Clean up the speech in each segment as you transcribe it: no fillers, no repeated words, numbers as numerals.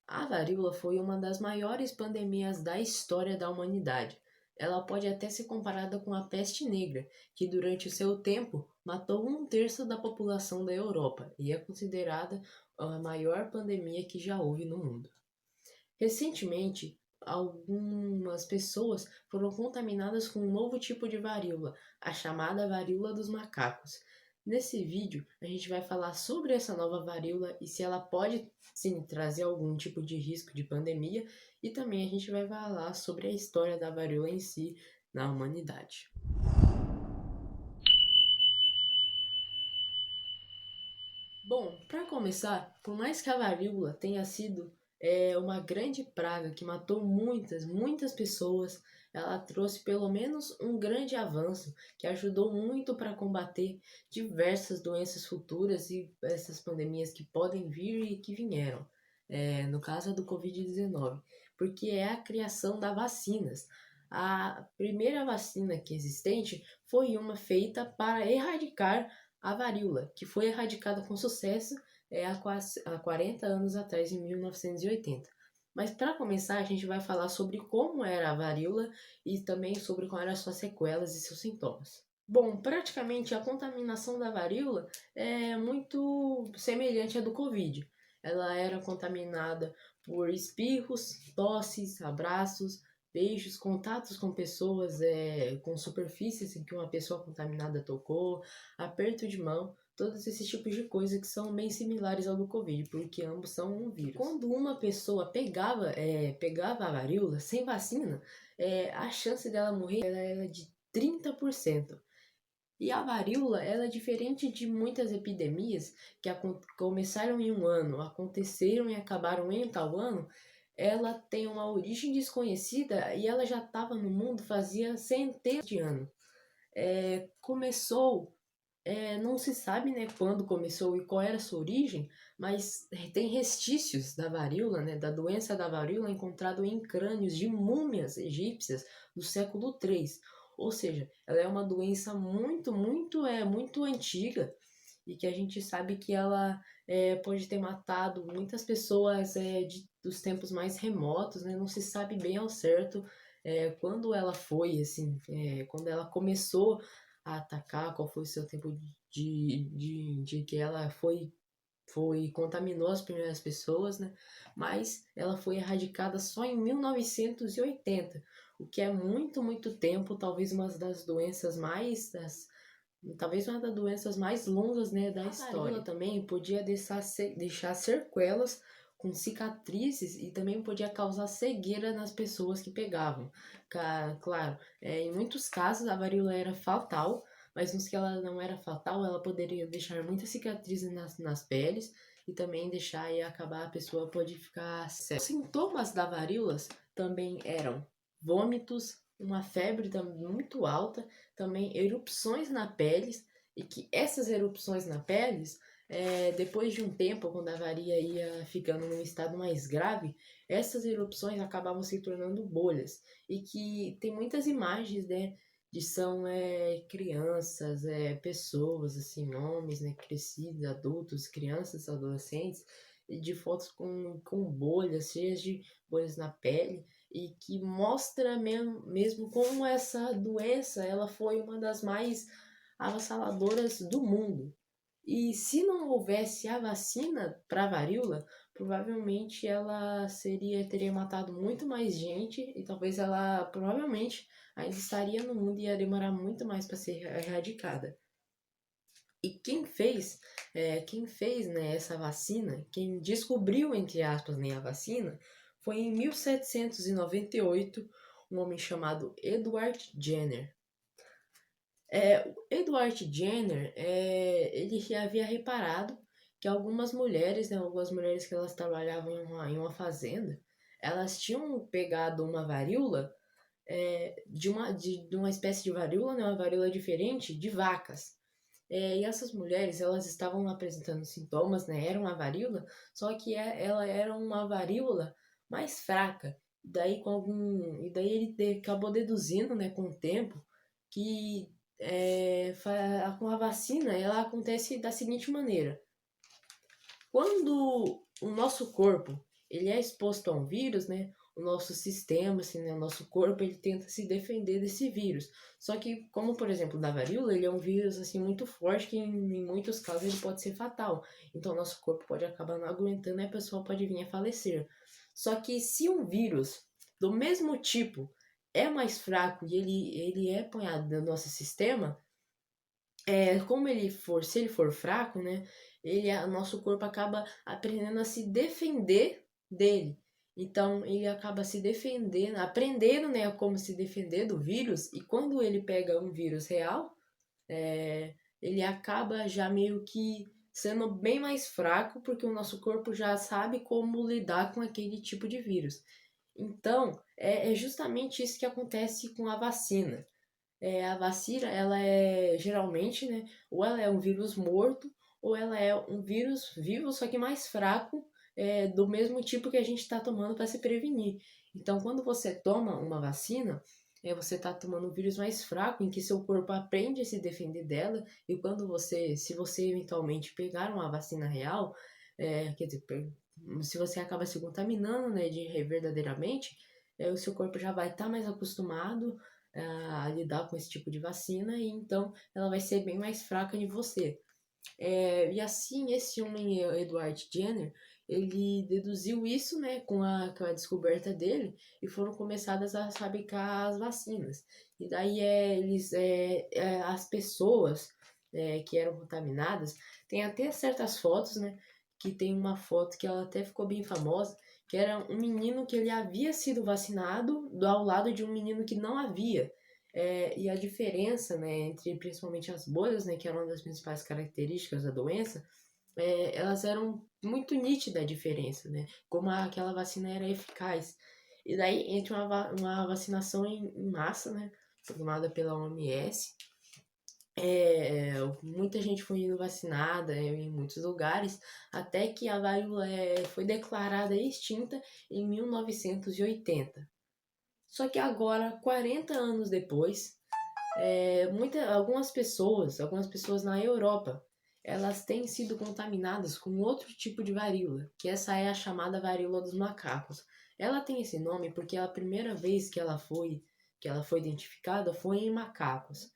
A varíola foi uma das maiores pandemias da história da humanidade. Ela pode até ser comparada com a peste negra, que durante o seu tempo matou um terço da população da Europa e é considerada a maior pandemia que já houve no mundo. Recentemente, algumas pessoas foram contaminadas com um novo tipo de varíola, a chamada varíola dos macacos. Nesse vídeo, a gente vai falar sobre essa nova varíola e se ela pode sim trazer algum tipo de risco de pandemia, e também a gente vai falar sobre a história da varíola em si na humanidade. Bom, para começar, por mais que a varíola tenha sido uma grande praga que matou muitas pessoas, ela trouxe pelo menos um grande avanço que ajudou muito para combater diversas doenças futuras e essas pandemias que podem vir e que vieram. No caso do Covid-19, porque é a criação das vacinas. A primeira vacina que existente foi uma feita para erradicar a varíola, que foi erradicada com sucesso há 40 anos atrás, em 1980. Mas para começar, a gente vai falar sobre como era a varíola e também sobre quais eram as suas sequelas e seus sintomas. Bom, praticamente a contaminação da varíola é muito semelhante à do Covid. Ela era contaminada por espirros, tosses, abraços, beijos, contatos com pessoas, com superfícies em que uma pessoa contaminada tocou, aperto de mão, todos esses tipos de coisas que são bem similares ao do Covid, porque ambos são um vírus. Quando uma pessoa pegava a varíola sem vacina, a chance dela morrer era de 30%. E a varíola, ela é diferente de muitas epidemias que começaram em um ano, aconteceram e acabaram em tal ano. Ela tem uma origem desconhecida e ela já estava no mundo fazia centenas de anos. Começou, não se sabe, né, quando começou e qual era a sua origem, mas tem restícios da varíola, né, da doença da varíola encontrado em crânios de múmias egípcias do século III. Ou seja, ela é uma doença muito antiga e que a gente sabe que ela pode ter matado muitas pessoas dos tempos mais remotos, né? Não se sabe bem ao certo quando ela foi, assim, quando ela começou a atacar, qual foi o seu tempo de que ela contaminou as primeiras pessoas, né? Mas ela foi erradicada só em 1980, o que é muito tempo, talvez talvez uma das doenças mais longas, né, da história. A varíola também podia deixar sequelas com cicatrizes e também podia causar cegueira nas pessoas que pegavam. Claro, em muitos casos a varíola era fatal, mas nos que ela não era fatal, ela poderia deixar muitas cicatrizes nas peles e também deixar e acabar a pessoa pode ficar cega. Os sintomas da varíola também eram vômitos, uma febre muito alta, também erupções na pele, e que essas erupções na pele, depois de um tempo, quando a varíola ia ficando num estado mais grave, essas erupções acabavam se tornando bolhas, e que tem muitas imagens, né, de são crianças, pessoas, assim, homens, né, crescidos, adultos, crianças, adolescentes, e de fotos com bolhas, cheias de bolhas na pele, e que mostra mesmo como essa doença ela foi uma das mais avassaladoras do mundo. E se não houvesse a vacina para a varíola, provavelmente ela teria matado muito mais gente e talvez ela provavelmente ainda estaria no mundo e ia demorar muito mais para ser erradicada. E quem fez, né, essa vacina, quem descobriu, entre aspas, né, a vacina, foi em 1798 um homem chamado Edward Jenner. O Edward Jenner, ele já havia reparado que algumas mulheres, né, algumas mulheres que elas trabalhavam em uma fazenda, elas tinham pegado uma varíola, de uma espécie de varíola, né, uma varíola diferente, de vacas. E essas mulheres, elas estavam apresentando sintomas, né? Era uma varíola, só que ela era uma varíola mais fraca. E daí ele acabou deduzindo, né, com o tempo, que com a vacina ela acontece da seguinte maneira: quando o nosso corpo ele é exposto a um vírus, né, o nosso sistema, assim, né, o nosso corpo, ele tenta se defender desse vírus. Só que, como por exemplo da varíola, ele é um vírus assim muito forte que em muitos casos ele pode ser fatal. Então o nosso corpo pode acabar não aguentando e a pessoa pode vir a falecer. Só que se um vírus do mesmo tipo é mais fraco e ele é apanhado no nosso sistema, como se ele for fraco, né, nosso corpo acaba aprendendo a se defender dele. Então ele acaba se defendendo, aprendendo, né, como se defender do vírus. E quando ele pega um vírus real, ele acaba já meio que sendo bem mais fraco, porque o nosso corpo já sabe como lidar com aquele tipo de vírus. Então é justamente isso que acontece com a vacina. A vacina, ela é geralmente, né, ou ela é um vírus morto, ou ela é um vírus vivo, só que mais fraco, do mesmo tipo que a gente está tomando para se prevenir. Então, quando você toma uma vacina, você está tomando um vírus mais fraco, em que seu corpo aprende a se defender dela, e se você eventualmente pegar uma vacina real, quer dizer, se você acaba se contaminando, né, verdadeiramente, o seu corpo já vai estar mais acostumado a lidar com esse tipo de vacina, e então ela vai ser bem mais fraca de você. E assim, esse homem, Edward Jenner, ele deduziu isso, né, com a descoberta dele, e foram começadas a fabricar as vacinas. E daí as pessoas que eram contaminadas, tem até certas fotos, né, que tem uma foto que ela até ficou bem famosa, que era um menino que ele havia sido vacinado ao lado de um menino que não havia. E a diferença, né, entre principalmente as bolhas, né, que eram uma das principais características da doença, elas eram muito nítida a diferença, né, como aquela vacina era eficaz. E daí, entre uma vacinação em massa, né, formada pela OMS, muita gente foi indo vacinada em muitos lugares, até que a varíola foi declarada extinta em 1980. Só que agora, 40 anos depois, algumas pessoas na Europa, elas têm sido contaminadas com outro tipo de varíola, que essa é a chamada varíola dos macacos. Ela tem esse nome porque a primeira vez que ela foi identificada foi em macacos.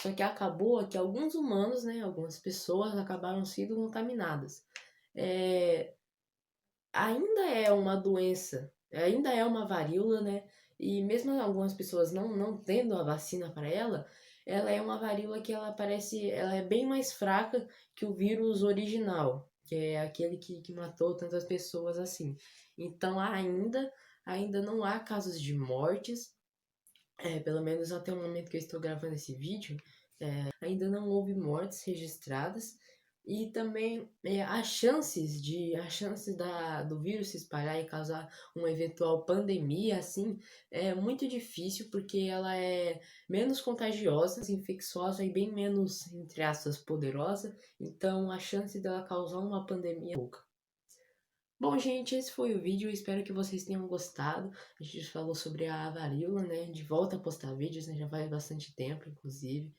Só que acabou que alguns humanos, né, algumas pessoas acabaram sendo contaminadas. É, Ainda é uma doença, ainda é uma varíola, né? E mesmo algumas pessoas não tendo a vacina para ela é uma varíola que ela é bem mais fraca que o vírus original, que é aquele que matou tantas pessoas assim. Então ainda não há casos de mortes, pelo menos até o momento que eu estou gravando esse vídeo, ainda não houve mortes registradas. E também as chances do vírus se espalhar e causar uma eventual pandemia, assim, é muito difícil porque ela é menos contagiosa, infecciosa e bem menos, entre aspas, poderosa. Então a chance dela causar uma pandemia é pouca. Bom, gente, esse foi o vídeo. Eu espero que vocês tenham gostado. A gente falou sobre a varíola, né? De volta a postar vídeos, né? Já faz bastante tempo, inclusive.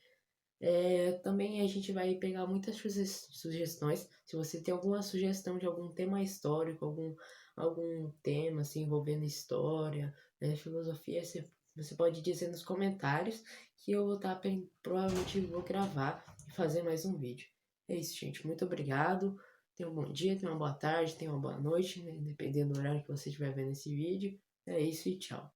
Também a gente vai pegar muitas sugestões. Se você tem alguma sugestão de algum tema histórico, algum tema assim, envolvendo história, né, filosofia, você pode dizer nos comentários que eu vou provavelmente vou gravar e fazer mais um vídeo. É isso, gente. Muito obrigado. Tenha um bom dia, tenha uma boa tarde, tenha uma boa noite, né, dependendo do horário que você estiver vendo esse vídeo. É isso e tchau.